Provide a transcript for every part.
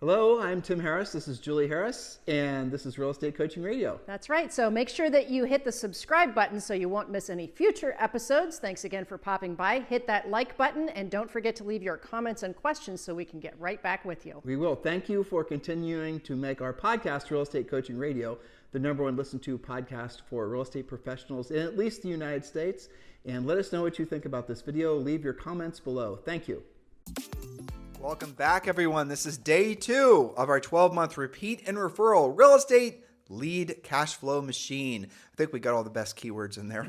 Hello, I'm Tim Harris. This is Julie Harris, and this is Real Estate Coaching Radio. That's right. So make sure that you hit the subscribe button so you won't miss any future episodes. Thanks again for popping by. Hit that like button, and don't forget to leave your comments and questions so we can get right back with you. We will. Thank you for continuing to make our podcast, Real Estate Coaching Radio, the #1 listened to podcast for real estate professionals in at least the United States. And let us know what you think about this video. Leave your comments below. Thank you. Welcome back, everyone. This is day 2 of our 12-month repeat and referral real estate lead cash flow machine. I think we got all the best keywords in there.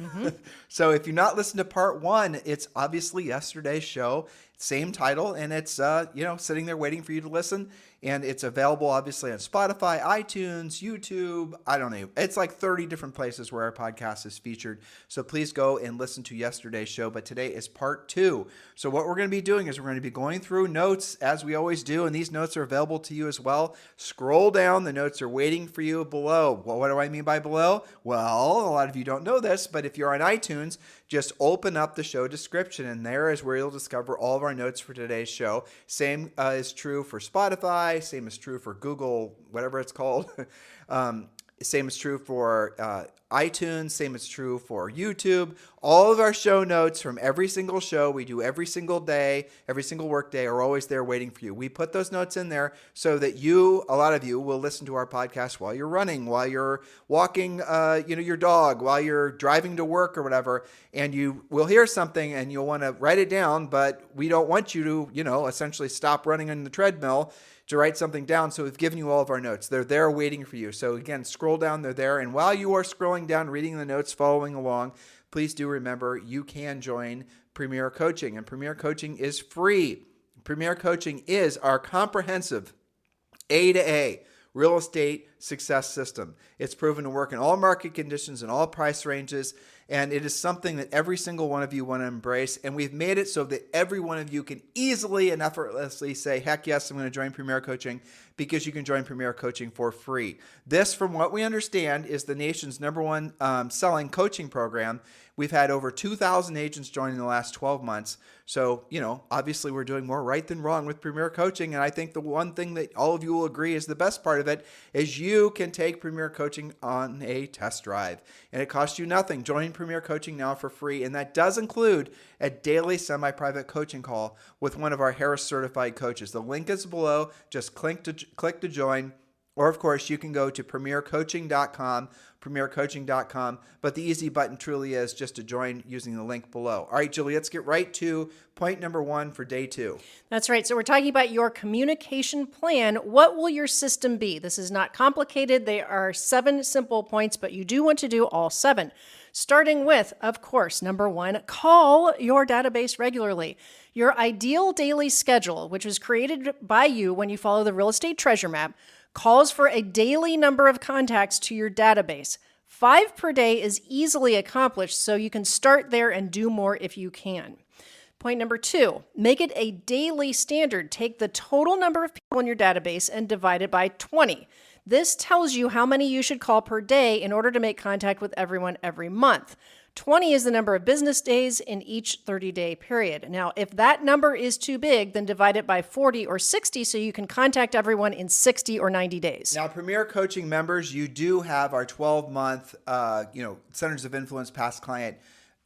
So if you've not listened to part 1, it's obviously yesterday's show, same title, and it's sitting there waiting for you to listen. And it's available obviously on Spotify, iTunes, YouTube. I don't know. It's like 30 different places where our podcast is featured. So please go and listen to yesterday's show. But today is part 2. So what we're going to be doing is we're going to be going through notes as we always do. And these notes are available to you as well. Scroll down. The notes are waiting for you below. Well, what do I mean by below? Well, a lot of you don't know this, but if you're on iTunes, just open up the show description, and there is where you'll discover all of our notes for today's show. Same is true for Spotify. Same is true for Google, whatever it's called. Same is true for iTunes. Same is true for YouTube. All of our show notes from every single show we do every single day, every single work day are always there waiting for you. We put those notes in there so that a lot of you will listen to our podcast while you're running, while you're walking, your dog, while you're driving to work or whatever, and you will hear something and you'll want to write it down, but we don't want you to, essentially stop running on the treadmill to write something down. So we've given you all of our notes. They're there waiting for you. So again, scroll down, they're there. And while you are scrolling down, reading the notes, following along, please do remember you can join Premier Coaching. And Premier Coaching is free. Premier Coaching is our comprehensive A to A real estate success system. It's proven to work in all market conditions and all price ranges. And it is something that every single one of you want to embrace. And we've made it so that every one of you can easily and effortlessly say, heck yes, I'm going to join Premier Coaching, because you can join Premier Coaching for free. This, from what we understand, is the nation's #1 selling coaching program. We've had over 2,000 agents join in the last 12 months. So, obviously we're doing more right than wrong with Premier Coaching. And I think the one thing that all of you will agree is the best part of it is you can take Premier Coaching on a test drive. And it costs you nothing. Join Premier Coaching now for free. And that does include a daily semi-private coaching call with one of our Harris certified coaches. The link is below. Just click to join. Or, of course, you can go to premiercoaching.com, premiercoaching.com. But the easy button truly is just to join using the link below. All right, Julie, let's get right to point number 1 for day 2. That's right. So we're talking about your communication plan. What will your system be? This is not complicated. They are 7 simple points, but you do want to do all 7. Starting with, of course, number 1, call your database regularly. Your ideal daily schedule, which was created by you when you follow the real estate treasure map, calls for a daily number of contacts to your database. 5 per day is easily accomplished, so you can start there and do more if you can. Point number 2, make it a daily standard. Take the total number of people in your database and divide it by 20. This tells you how many you should call per day in order to make contact with everyone every month. 20 is the number of business days in each 30-day period. Now, if that number is too big, then divide it by 40 or 60 so you can contact everyone in 60 or 90 days. Now, Premier Coaching members, you do have our 12-month, Centers of Influence Past Client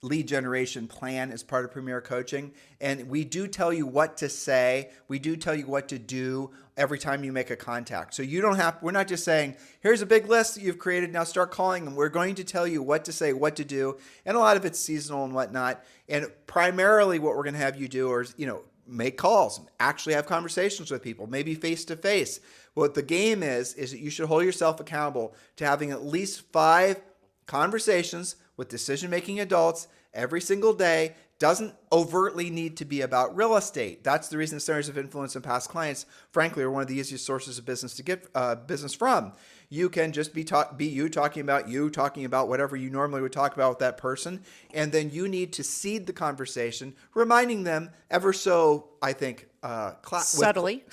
lead generation plan as part of Premier Coaching. And we do tell you what to say. We do tell you what to do every time you make a contact. So we're not just saying, here's a big list that you've created, now start calling them. We're going to tell you what to say, what to do. And a lot of it's seasonal and whatnot. And primarily what we're going to have you do is, make calls, actually have conversations with people, maybe face to face. What the game is that you should hold yourself accountable to having at least 5 conversations with decision-making adults every single day. Doesn't overtly need to be about real estate. That's the reason Centers of Influence and Past Clients, frankly, are one of the easiest sources of business to get business from. You can just be you talking about whatever you normally would talk about with that person, and then you need to seed the conversation, reminding them ever so, I think, subtly,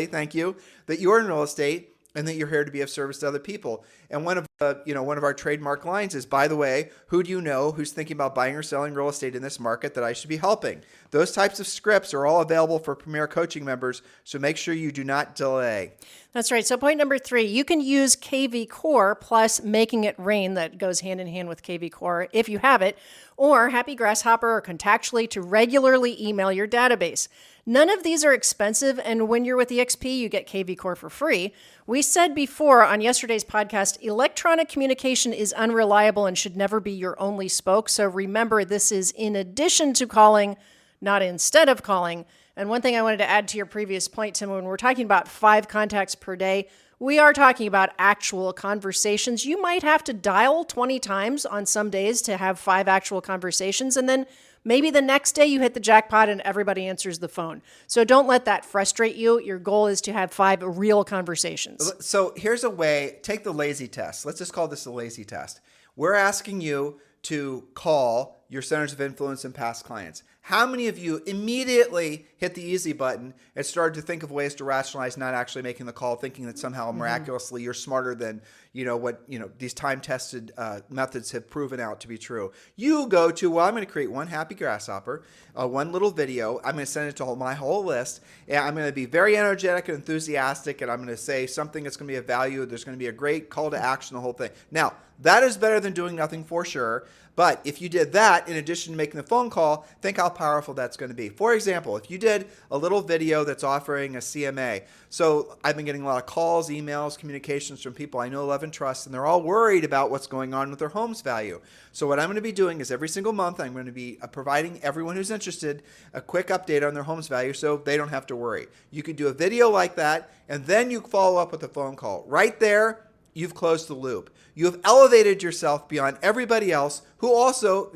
thank you, that you're in real estate and that you're here to be of service to other people. And one of one of our trademark lines is, by the way, who do you know who's thinking about buying or selling real estate in this market that I should be helping? Those types of scripts are all available for Premier Coaching members, so make sure you do not delay. That's right. So point number 3, you can use KV Core plus Making It Rain, that goes hand in hand with KV Core if you have it, or Happy Grasshopper or Contactually to regularly email your database. None of these are expensive, and when you're with EXP, you get KV Core for free. We said before on yesterday's podcast, electronic communication is unreliable and should never be your only spoke. So remember, this is in addition to calling, not instead of calling. And one thing I wanted to add to your previous point, Tim, when we're talking about 5 contacts per day, we are talking about actual conversations. You might have to dial 20 times on some days to have 5 actual conversations, and then maybe the next day you hit the jackpot and everybody answers the phone. So don't let that frustrate you. Your goal is to have 5 real conversations. So here's a way, take the lazy test. Let's just call this the lazy test. We're asking you to call your centers of influence and past clients. How many of you immediately hit the easy button and started to think of ways to rationalize not actually making the call, thinking that somehow miraculously you're smarter than these time-tested methods have proven out to be true? You go to, well, I'm going to create one happy grasshopper, one little video. I'm going to send it to my whole list, and I'm going to be very energetic and enthusiastic, and I'm going to say something that's going to be of value. There's going to be a great call to action, the whole thing. Now, that is better than doing nothing for sure. But if you did that, in addition to making the phone call, think how powerful that's going to be. For example, if you did a little video that's offering a CMA. So I've been getting a lot of calls, emails, communications from people I know, love, and trust, and they're all worried about what's going on with their home's value. So what I'm going to be doing is every single month, I'm going to be providing everyone who's interested a quick update on their home's value so they don't have to worry. You could do a video like that, and then you follow up with a phone call. Right there, you've closed the loop. You have elevated yourself beyond everybody else who also,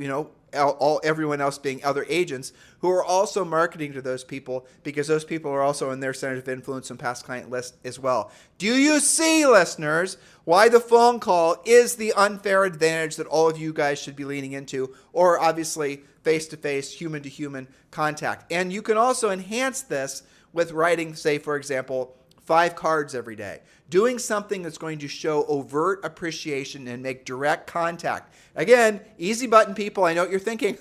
everyone else being other agents who are also marketing to those people, because those people are also in their centers of influence and past client list as well. Do you see, listeners, why the phone call is the unfair advantage that all of you guys should be leaning into, or obviously face-to-face, human-to-human contact? And you can also enhance this with writing, say, for example, 5 cards every day. Doing something that's going to show overt appreciation and make direct contact. Again, easy button, people. I know what you're thinking.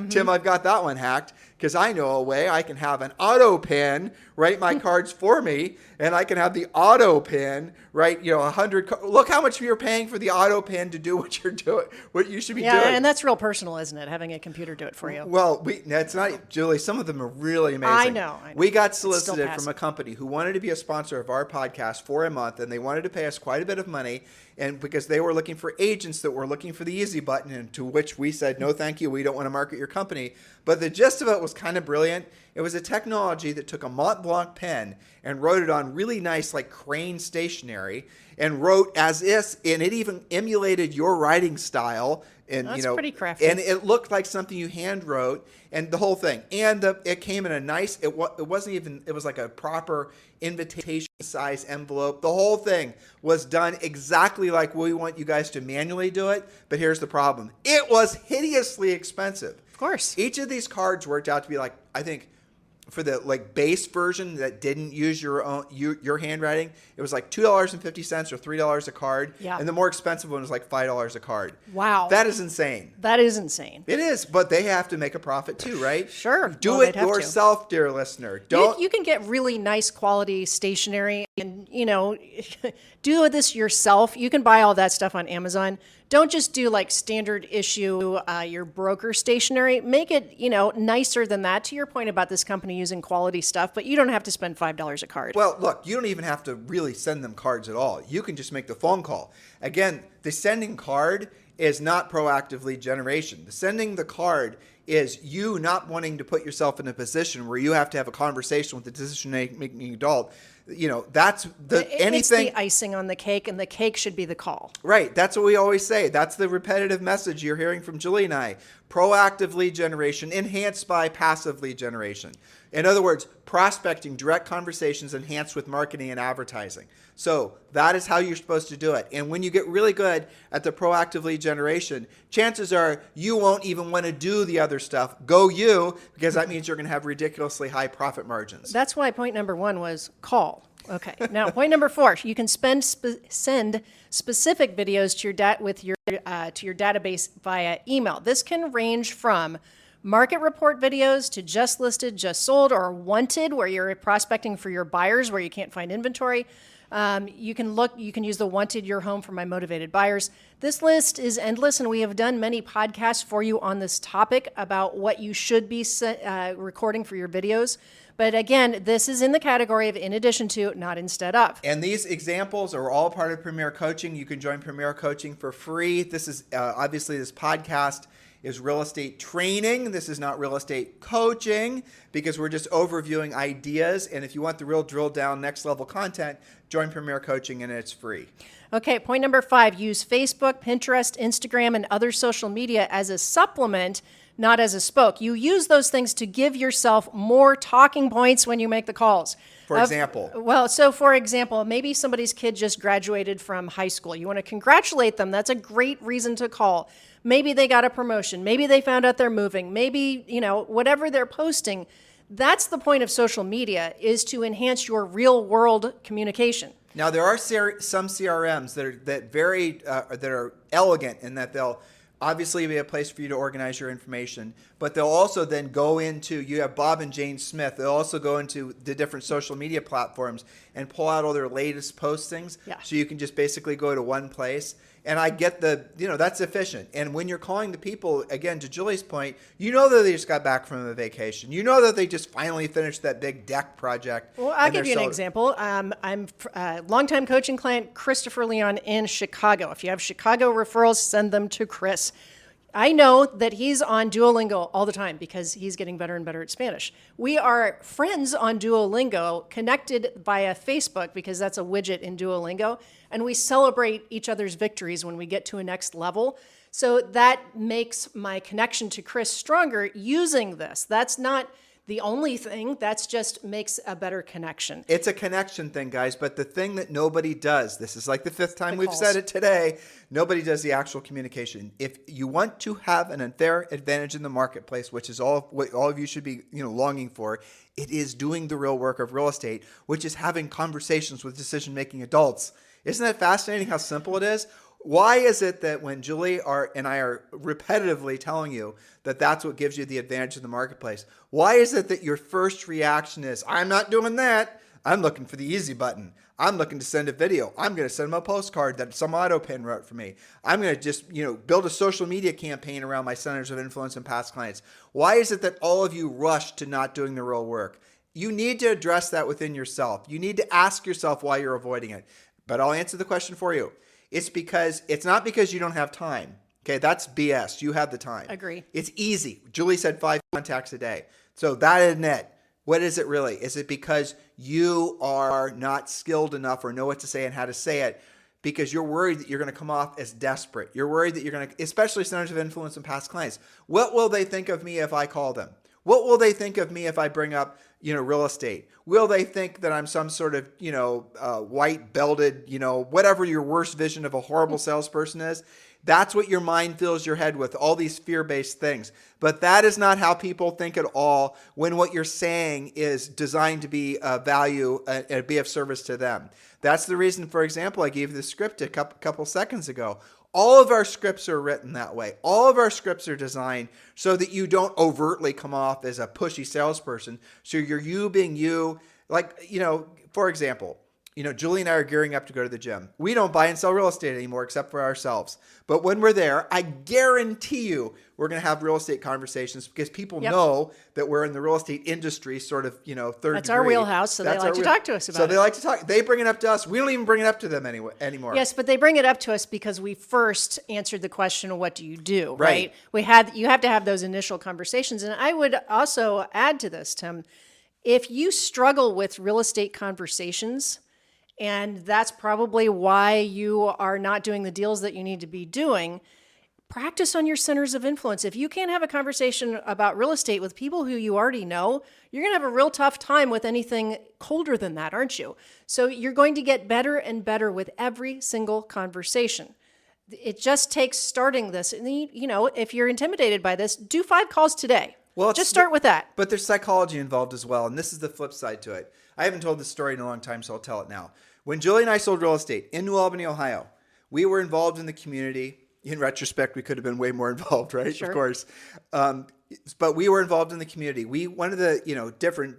Tim, I've got that one hacked, because I know a way I can have an auto pen write my cards for me, and I can have the auto pen write 100. Look how much you're paying for the auto pen to do what you're doing, what you should be doing. Yeah, and that's real personal, isn't it? Having a computer do it for you. Well, it's not, Julie. Some of them are really amazing. I know. We got solicited from a company who wanted to be a sponsor of our podcast for a month, and they wanted to pay us quite a bit of money, and because they were looking for agents that were looking for the easy button, and to which we said, no, thank you. We don't want to market your company. But the gist of it was kind of brilliant. It was a technology that took a Mont Blanc pen and wrote it on really nice, like crane stationery, and wrote as if, and it even emulated your writing style. And that's pretty crafty. And it looked like something you hand wrote, and the whole thing. And it came in a nice. It wasn't even. It was like a proper invitation size envelope. The whole thing was done exactly like we want you guys to manually do it. But here's the problem: it was hideously expensive. Of course. Each of these cards worked out to be like, I think, for the base version that didn't use your handwriting, it was like $2.50 or $3 a card. Yeah. And the more expensive one was like $5 a card. Wow. That is insane. That is insane. It is, but they have to make a profit too, right? Sure. Do it yourself, dear listener. You can get really nice quality stationery and, do this yourself. You can buy all that stuff on Amazon. Don't just do like standard issue, your broker stationery. Make it, nicer than that, to your point about this company using quality stuff, but you don't have to spend $5 a card. Well, look, you don't even have to really send them cards at all. You can just make the phone call. Again, the sending card is not proactive lead generation. The sending the card is you not wanting to put yourself in a position where you have to have a conversation with the decision-making adult. That's anything. It's the icing on the cake, and the cake should be the call. Right. That's what we always say. That's the repetitive message you're hearing from Julie and I. Proactive lead generation enhanced by passive lead generation. In other words, prospecting, direct conversations enhanced with marketing and advertising. So that is how you're supposed to do it. And when you get really good at the proactive lead generation, chances are you won't even want to do the other stuff. Go you, because that means you're going to have ridiculously high profit margins. That's why point number 1 was call. Okay. Now, point number 4, you can send specific videos to your database via email. This can range from market report videos to just listed, just sold, or wanted, where you're prospecting for your buyers where you can't find inventory. You can use the wanted your home for my motivated buyers. This list is endless, and we have done many podcasts for you on this topic about what you should be recording for your videos. But again, this is in the category of in addition to, not instead of. And these examples are all part of Premier Coaching. You can join Premier Coaching for free. This is obviously this podcast is real estate training. This is not real estate coaching because we're just overviewing ideas. And if you want the real drill down next level content, join Premier Coaching and it's free. Okay, point number 5, use Facebook, Pinterest, Instagram, and other social media as a supplement, not as a spoke. You use those things to give yourself more talking points when you make the calls. For example? For example, maybe somebody's kid just graduated from high school. You want to congratulate them. That's a great reason to call. Maybe they got a promotion. Maybe they found out they're moving. Maybe, whatever they're posting. That's the point of social media, is to enhance your real world communication. Now, there are some CRMs that are elegant in that they'll obviously be a place for you to organize your information, but they'll also then go into, you have Bob and Jane Smith, they'll also go into the different social media platforms and pull out all their latest postings. Yeah. So you can just basically go to one place. And I get that's efficient. And when you're calling the people, again, to Julie's point, you know that they just got back from a vacation. You know that they just finally finished that big deck project. Well, I'll give you an example. I'm a longtime coaching client, Christopher Leon in Chicago. If you have Chicago referrals, send them to Chris. I know that he's on Duolingo all the time because he's getting better and better at Spanish. We are friends on Duolingo, connected via Facebook because that's a widget in Duolingo, and we celebrate each other's victories when we get to a next level. So that makes my connection to Chris stronger using this. That's not the only thing. That's just makes a better connection. It's a connection thing, guys. But the thing that nobody does, this is like the 5th time we've calls. said it today, nobody does the actual communication. If you want to have an unfair advantage in the marketplace, which is what all of you should be longing for, it is doing the real work of real estate, which is having conversations with decision-making adults. Isn't that fascinating how simple it is? Why is it that when Julie and I are repetitively telling you that that's what gives you the advantage in the marketplace, why is it that your first reaction is, I'm not doing that. I'm looking for the easy button. I'm looking to send a video. I'm going to send them a postcard that some auto pen wrote for me. I'm going to just, build a social media campaign around my centers of influence and past clients. Why is it that all of you rush to not doing the real work? You need to address that within yourself. You need to ask yourself why you're avoiding it. But I'll answer the question for you. It's not because you don't have time. Okay, that's BS. You have the time. Agree. It's easy. Julie said 5 contacts a day. So that isn't it. What is it really? Is it because you are not skilled enough or know what to say and how to say it? Because you're worried that you're going to come off as desperate. You're worried that you're going to, especially centers of influence and past clients. What will they think of me if I call them? What will they think of me if I bring up, real estate? Will they think that I'm some sort of, white belted, whatever your worst vision of a horrible salesperson is? That's what your mind fills your head with, all these fear-based things. But that is not how people think at all when what you're saying is designed to be of value and be of service to them. That's the reason, for example, I gave you the script a couple seconds ago. All of our scripts are written that way. All of our scripts are designed so that you don't overtly come off as a pushy salesperson. So you're you being you. Like, for example, Julie and I are gearing up to go to the gym. We don't buy and sell real estate anymore except for ourselves. But when we're there, I guarantee you we're going to have real estate conversations because people know that we're in the real estate industry sort of, third degree. That's our wheelhouse, so they like to talk to us about it. So they like to talk. They bring it up to us. We don't even bring it up to them anymore. Yes, but they bring it up to us because we first answered the question, what do you do, Right. You have to have those initial conversations. And I would also add to this, Tim, if you struggle with real estate conversations, and that's probably why you are not doing the deals that you need to be doing, practice on your centers of influence. If you can't have a conversation about real estate with people who you already know, you're going to have a real tough time with anything colder than that, aren't you? So you're going to get better and better with every single conversation. It just takes starting this. And, if you're intimidated by this, do 5 calls today. Well, just start with that. But there's psychology involved as well. And this is the flip side to it. I haven't told this story in a long time, so I'll tell it now. When Julie and I sold real estate in New Albany, Ohio, we were involved in the community. In retrospect, we could have been way more involved, right? Sure. Of course. But we were involved in the community. One of the, different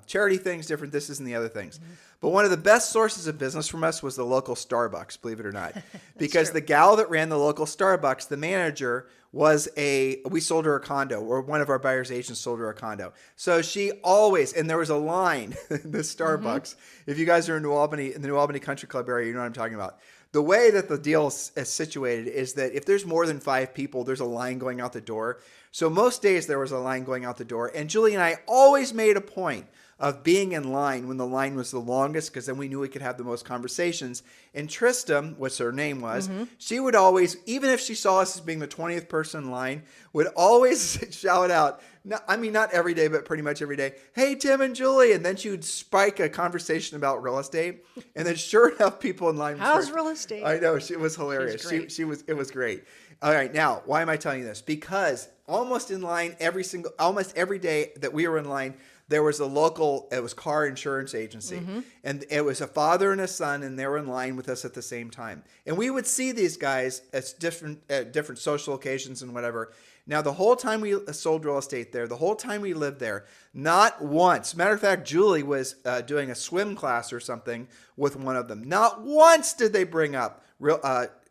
charity things, different this and the other things. Mm-hmm. But one of the best sources of business from us was the local Starbucks, believe it or not. Because the gal that ran the local Starbucks, the manager, we sold her a condo, or one of our buyer's agents sold her a condo. So she always, and there was a line in the Starbucks. Mm-hmm. If you guys are in the New Albany Country Club area, you know what I'm talking about. The way that the deal is situated is that if there's more than 5 people, there's a line going out the door. So most days there was a line going out the door. And Julie and I always made a point of being in line when the line was the longest, because then we knew we could have the most conversations. And Trista, what's her name was, she would always, even if she saw us as being the 20th person in line, would always shout out, not every day, but pretty much every day, "Hey, Tim and Julie." And then she would spike a conversation about real estate. And then sure enough, people in line. How's real estate? I know, it was hilarious. It was great. All right, now, why am I telling you this? Because almost every day that we were in line, there was it was car insurance agency. Mm-hmm. And it was a father and a son, and they were in line with us at the same time. And we would see these guys at different social occasions and whatever. Now, the whole time we sold real estate there, the whole time we lived there, not once, matter of fact, Julie was doing a swim class or something with one of them. Not once did they bring up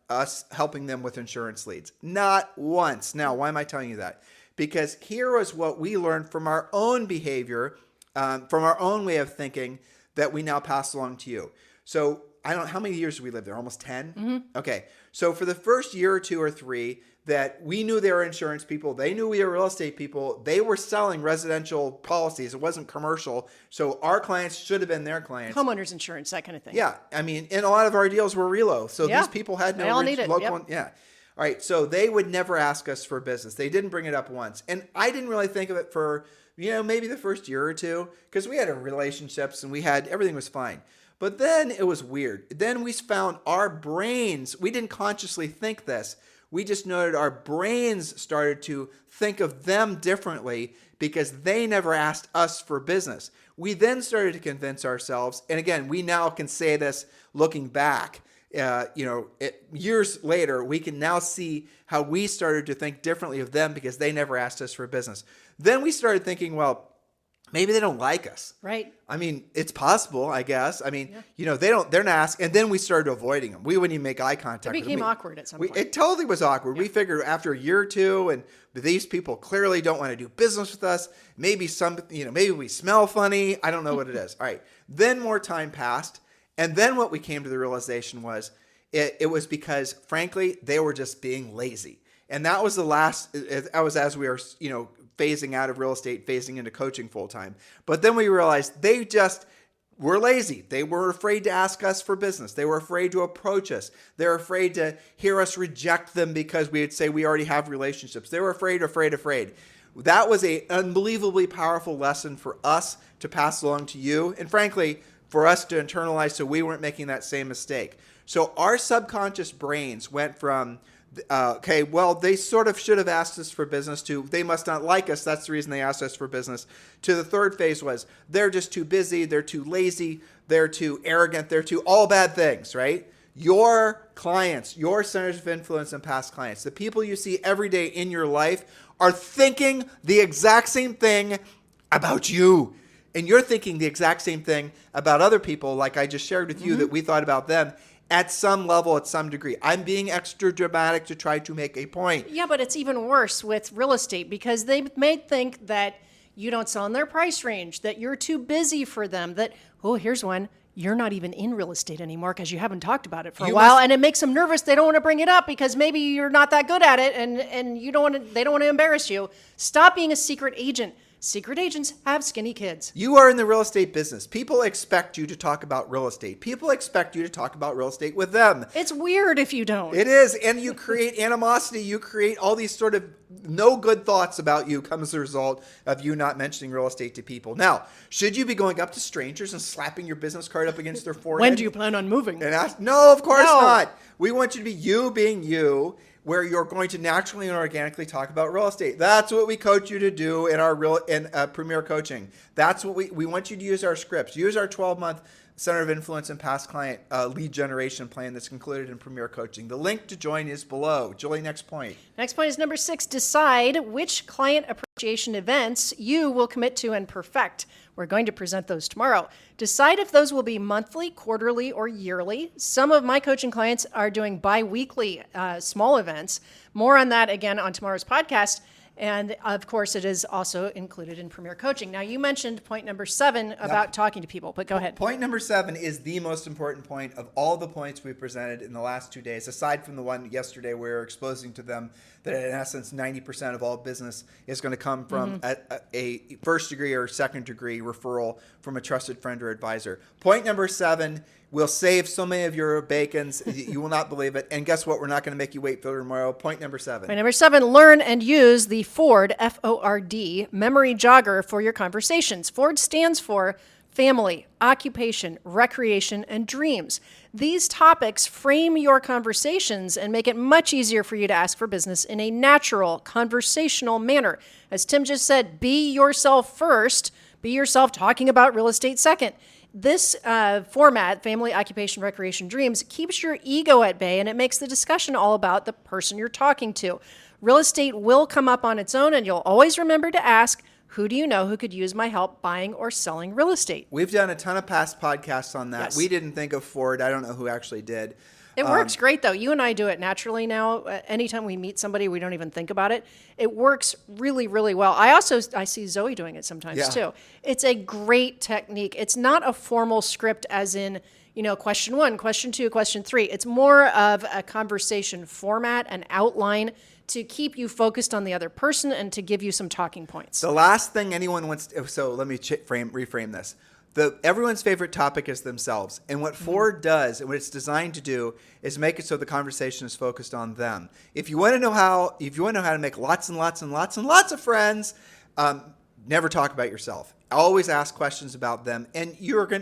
us helping them with insurance leads. Not once. Now, why am I telling you that? Because here is what we learned from our own behavior, from our own way of thinking, that we now pass along to you. So I don't know, how many years did we live there? Almost 10? Mm-hmm. Okay. So for the first year or 2 or 3 that we knew they were insurance people, they knew we were real estate people, they were selling residential policies. It wasn't commercial. So our clients should have been their clients. Homeowners insurance, that kind of thing. Yeah. I mean, and a lot of our deals were relo. So these people had no local. Yep. Yeah. All right, so they would never ask us for business. They didn't bring it up once. And I didn't really think of it for, maybe the first year or 2, because we had relationships and everything was fine. But then it was weird. Then we found our brains, we didn't consciously think this. We just noted our brains started to think of them differently because they never asked us for business. We then started to convince ourselves, and again, we now can say this looking back, years later, we can now see how we started to think differently of them because they never asked us for business. Then we started thinking, well, maybe they don't like us. Right. I mean, it's possible, I guess. I mean, they're not asking. And then we started avoiding them. We wouldn't even make eye contact with them. It became awkward at some point. It totally was awkward. Yeah. We figured after a year or 2, and these people clearly don't want to do business with us. Maybe maybe we smell funny. I don't know what it is. All right. Then more time passed. And then what we came to the realization was it was because, frankly, they were just being lazy. And that was as we were, phasing out of real estate, phasing into coaching full time. But then we realized they just were lazy. They were afraid to ask us for business. They were afraid to approach us. They were afraid to hear us reject them because we would say we already have relationships. They were afraid. That was an unbelievably powerful lesson for us to pass along to you. And frankly, for us to internalize so we weren't making that same mistake. So our subconscious brains went from, they sort of should have asked us for business, to they must not like us, that's the reason they asked us for business, to the third phase was they're just too busy, they're too lazy, they're too arrogant, they're too all bad things, right? Your clients, your centers of influence and past clients, the people you see every day in your life are thinking the exact same thing about you. And you're thinking the exact same thing about other people, like I just shared with you, that we thought about them at some level, at some degree. I'm being extra dramatic to try to make a point. Yeah, but it's even worse with real estate because they may think that you don't sell in their price range, that you're too busy for them, that, here's one, you're not even in real estate anymore because you haven't talked about it for a while, and it makes them nervous. They don't want to bring it up because maybe you're not that good at it, and they don't want to embarrass you. Stop being a secret agent. Secret agents have skinny kids. You are in the real estate business. People expect you to talk about real estate. People expect you to talk about real estate with them. It's weird if you don't. It is. And you create animosity. You create all these sort of no good thoughts about you come as a result of you not mentioning real estate to people. Now, should you be going up to strangers and slapping your business card up against their forehead? When do you plan on moving? And ask, no, of course No. not. We want you to be you being you, where you're going to naturally and organically talk about real estate. That's what we coach you to do in our Premier Coaching. That's what we want you to use our scripts. Use our 12-month Center of Influence and Past Client lead generation plan that's included in Premier Coaching. The link to join is below. Julie, next point. Next point is number 6. Decide which client appreciation events you will commit to and perfect. We're going to present those tomorrow. Decide if those will be monthly, quarterly, or yearly. Some of my coaching clients are doing bi-weekly small events. More on that again on tomorrow's podcast. And of course, it is also included in Premier Coaching. Now, you mentioned point number 7 about talking to people, but go ahead. Point number 7 is the most important point of all the points we presented in the last 2 days, aside from the one yesterday where we're exposing to them that in essence 90% of all business is going to come from a first degree or second degree referral from a trusted friend or advisor. Point number 7 will save so many of your bacons. You will not believe it. And guess what? We're not going to make you wait for tomorrow. Point number 7. Point number 7, learn and use the Ford, F-O-R-D, memory jogger for your conversations. Ford stands for family, occupation, recreation, and dreams. These topics frame your conversations and make it much easier for you to ask for business in a natural, conversational manner. As Tim just said, be yourself first. Be yourself talking about real estate second. This format, family, occupation, recreation, dreams, keeps your ego at bay, and it makes the discussion all about the person you're talking to. Real estate will come up on its own, and you'll always remember to ask, who do you know who could use my help buying or selling real estate? We've done a ton of past podcasts on that. Yes. We didn't think of Ford. I don't know who actually did. It works great, though. You and I do it naturally now. Anytime we meet somebody, we don't even think about it. It works really, really well. I see Zoe doing it sometimes, too. It's a great technique. It's not a formal script as in, question 1, question 2, question 3. It's more of a conversation format, an outline to keep you focused on the other person and to give you some talking points. The last thing anyone wants to, so let me reframe this. Everyone's favorite topic is themselves. And what Ford does and what it's designed to do is make it so the conversation is focused on them. If you want to know how to make lots and lots and lots and lots of friends, never talk about yourself. Always ask questions about them. And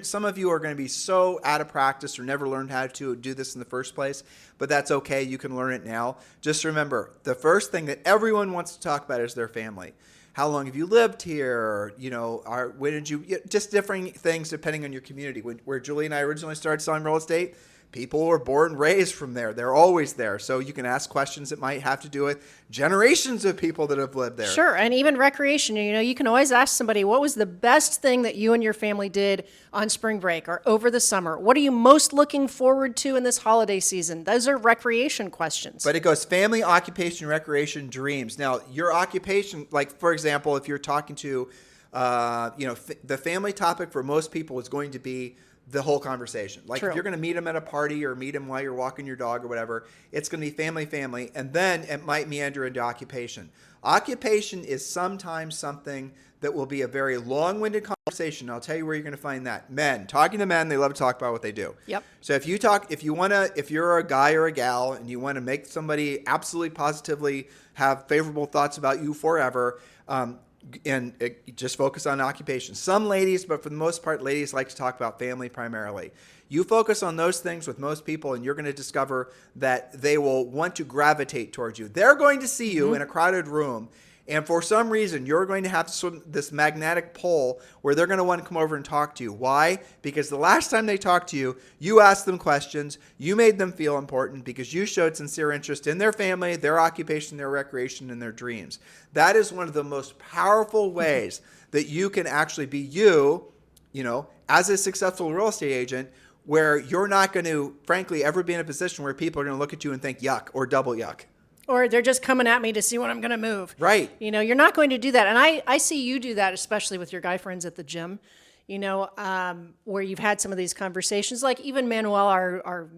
some of you are going to be so out of practice or never learned how to do this in the first place, but that's okay. You can learn it now. Just remember, the first thing that everyone wants to talk about is their family. How long have you lived here? When did you, just differing things depending on your community. Where Julie and I originally started selling real estate, people were born and raised from there. They're always there. So you can ask questions that might have to do with generations of people that have lived there. Sure. And even recreation, you can always ask somebody, what was the best thing that you and your family did on spring break or over the summer? What are you most looking forward to in this holiday season? Those are recreation questions. But it goes family, occupation, recreation, dreams. Now, your occupation, like, for example, if you're talking to, the family topic for most people is going to be the whole conversation. Like True. If you're going to meet them at a party or meet them while you're walking your dog or whatever, it's going to be family, and then it might meander into occupation. Occupation is sometimes something that will be a very long-winded conversation. I'll tell you where you're going to find that. Men, talking to men, they love to talk about what they do. Yep. So if you're a guy or a gal and you want to make somebody absolutely positively have favorable thoughts about you forever, just focus on occupation. Some ladies, but for the most part, ladies like to talk about family primarily. You focus on those things with most people, and you're going to discover that they will want to gravitate towards you. They're going to see you in a crowded room, and for some reason, you're going to have this magnetic pull where they're going to want to come over and talk to you. Why? Because the last time they talked to you, you asked them questions, you made them feel important because you showed sincere interest in their family, their occupation, their recreation, and their dreams. That is one of the most powerful ways that you can actually be you, as a successful real estate agent, where you're not going to, frankly, ever be in a position where people are going to look at you and think yuck or double yuck. Or they're just coming at me to see when I'm going to move. Right. You're not going to do that. And I see you do that, especially with your guy friends at the gym, where you've had some of these conversations. Like even Manuel, our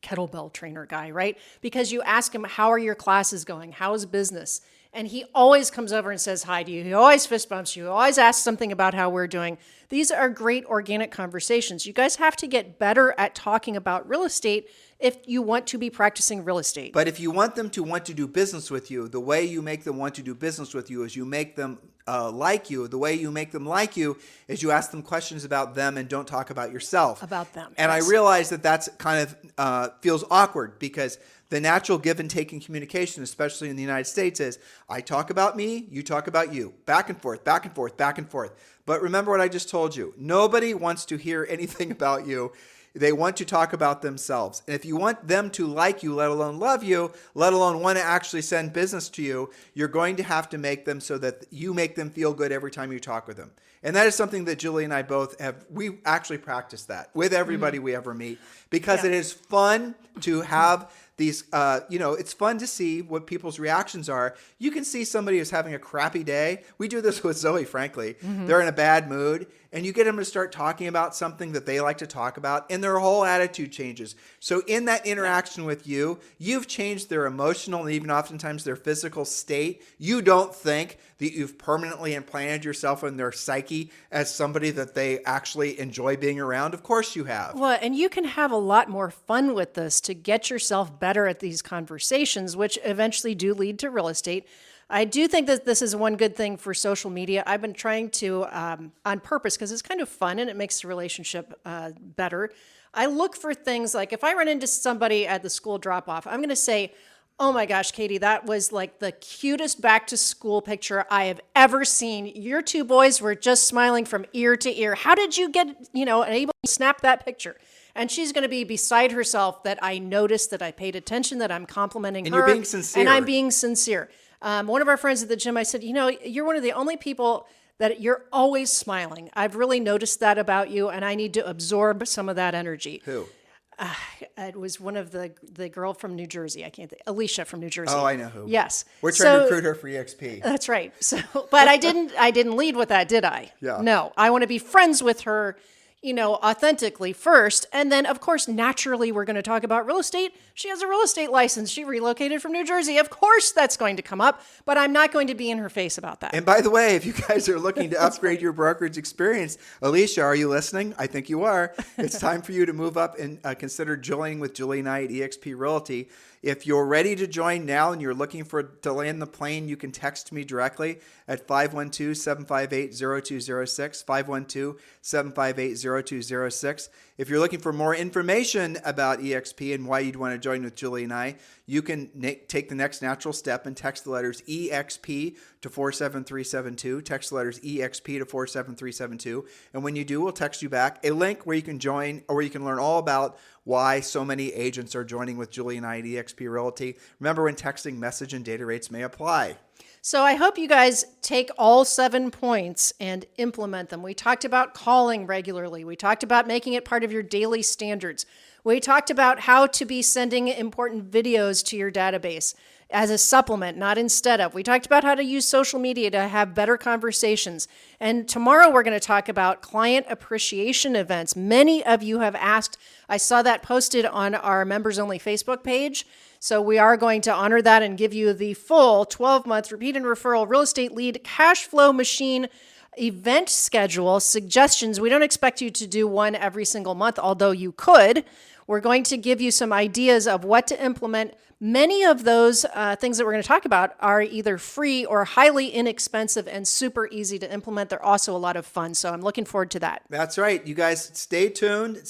kettlebell trainer guy, right? Because you ask him, how are your classes going? How's business? And he always comes over and says hi to you. He always fist bumps you. He always asks something about how we're doing. These are great organic conversations. You guys have to get better at talking about real estate if you want to be practicing real estate. But if you want them to want to do business with you, the way you make them want to do business with you is you make them like you. The way you make them like you is you ask them questions about them and don't talk about yourself. About them. And yes. I realize that that's kind of feels awkward because the natural give and take in communication, especially in the United States, is I talk about me, you talk about you. Back and forth, back and forth, back and forth. But remember what I just told you. Nobody wants to hear anything about you. They want to talk about themselves. And if you want them to like you, let alone love you, let alone want to actually send business to you, you're going to have to make them so that you make them feel good every time you talk with them. And that is something that Julie and I both have. We actually practice that with everybody we ever meet because it is fun to have these, it's fun to see what people's reactions are. You can see somebody who's having a crappy day. We do this with Zoe, frankly. They're in a bad mood, and you get them to start talking about something that they like to talk about, and their whole attitude changes. So in that interaction with you, you've changed their emotional and even oftentimes their physical state. You don't think that you've permanently implanted yourself in their psyche as somebody that they actually enjoy being around. Of course you have. Well, and you can have a lot more fun with this to get yourself better at these conversations, which eventually do lead to real estate. I do think that this is one good thing for social media. I've been trying to, on purpose, because it's kind of fun and it makes the relationship better. I look for things like if I run into somebody at the school drop-off, I'm going to say, oh my gosh, Katie, that was like the cutest back to school picture I have ever seen. Your two boys were just smiling from ear to ear. How did you get, able to snap that picture? And she's going to be beside herself that I noticed, that I paid attention, that I'm complimenting her. And you're being sincere. And I'm being sincere. One of our friends at the gym, I said, you're one of the only people that you're always smiling. I've really noticed that about you, and I need to absorb some of that energy. Who? It was one of the girl from New Jersey. I can't think. Alicia from New Jersey. Oh, I know who. Yes. We're trying to recruit her for EXP. That's right. So, but I didn't lead with that, did I? Yeah. No, I want to be friends with her, authentically first. And then, of course, naturally, we're going to talk about real estate. She has a real estate license. She relocated from New Jersey. Of course, that's going to come up, but I'm not going to be in her face about that. And by the way, if you guys are looking to upgrade your brokerage experience, Alicia, are you listening? I think you are. It's time for you to move up and consider joining with Julie and I at eXp Realty. If you're ready to join now and you're looking to land the plane, you can text me directly at 512-758-0206, 512-758-0206. If you're looking for more information about EXP and why you'd want to join with Julie and I, you can take the next natural step and text the letters EXP to 47372. Text the letters EXP to 47372. And when you do, we'll text you back a link where you can join or where you can learn all about why so many agents are joining with Julie and I at eXp Realty. Remember, when texting, message and data rates may apply. So I hope you guys take all 7 points and implement them. We talked about calling regularly. We talked about making it part of your daily standards. We talked about how to be sending important videos to your database as a supplement, not instead of. We talked about how to use social media to have better conversations. And tomorrow we're going to talk about client appreciation events. Many of you have asked. I saw that posted on our members only Facebook page. So we are going to honor that and give you the full 12-month repeat and referral real estate lead cash flow machine event schedule suggestions. We don't expect you to do one every single month, although you could. We're going to give you some ideas of what to implement. Many of those things that we're going to talk about are either free or highly inexpensive and super easy to implement. They're also a lot of fun. So I'm looking forward to that. That's right. You guys stay tuned.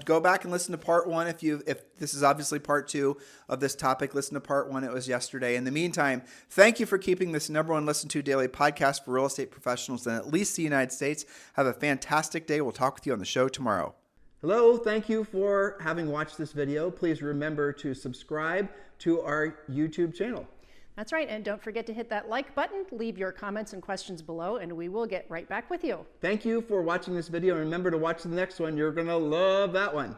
Go back and listen to part 1. If this is obviously part 2 of this topic, listen to part 1. It was yesterday. In the meantime, thank you for keeping this #1 listened to daily podcast for real estate professionals in at least the United States. Have a fantastic day. We'll talk with you on the show tomorrow. Hello, thank you for having watched this video. Please remember to subscribe to our YouTube channel. That's right. And don't forget to hit that like button, leave your comments and questions below, and we will get right back with you. Thank you for watching this video. And remember to watch the next one. You're going to love that one.